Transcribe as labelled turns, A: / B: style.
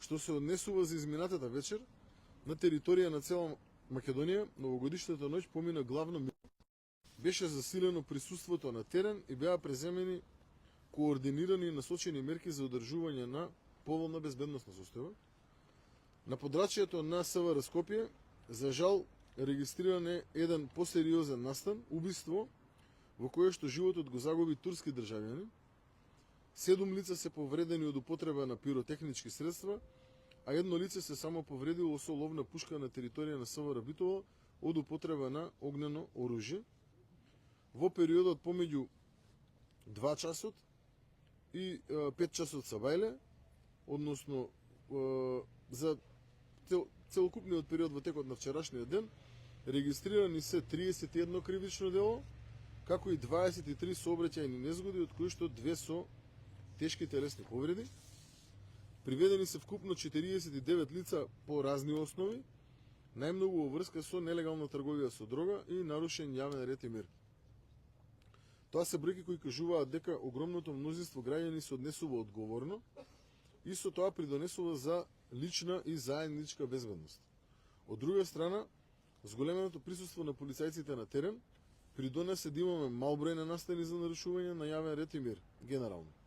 A: што се однесува за изминатата вечер на територија на цела Македонија. Новогодишната ноќ помина главно беше засилено присуството на терен и беа преземени координирани и насочени мерки за одржување на поволна безбедносна состојба. На подрачјето на СВР Скопје, за жал, регистриран е еден посериозен настан, убиство, во кое што животот го загуби турски државјани. 7 лица се повредени од употреба на пиротехнички средства, а едно лице се само повредило со ловна пушка на територија на СВР Битола од употреба на огнено оружје. Во периодот помеѓу 2 часот и 5 часот са бајле, односно за целокупниот период во текот на вчерашниот ден, регистрирани се 31 кривично дело, како и 23 сообраќајни незгоди, од кои што 2 со тешки телесни повреди. Приведени се вкупно 49 лица по разни основи, најмногу во врска со нелегална трговија со дрога и нарушен јавен ред и мир. Тоа се бројки кои кажуваат дека огромното мнозинство граѓани се однесува одговорно и со тоа придонесува за лична и заедничка безбедност. Од друга страна, зголеменото присуство на полицајците на терен придонесе да имаме мал број на настани за нарушување на јавен ред и мир, генерално.